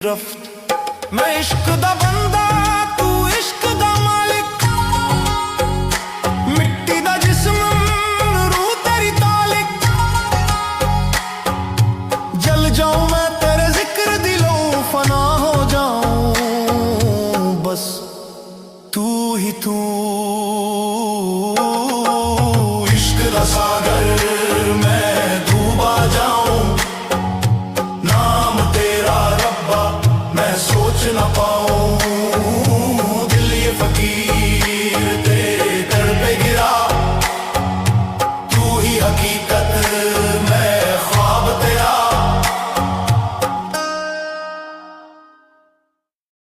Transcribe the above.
रफ्त मैं इश्क दा बंदा तू इश्क दा मालिक मिट्टी दा जिस्म रूह तेरी तालिक जल जाऊं मैं तेरे जिक्र दिलों फना हो जाऊं बस तू ही तू इश्क दा सागर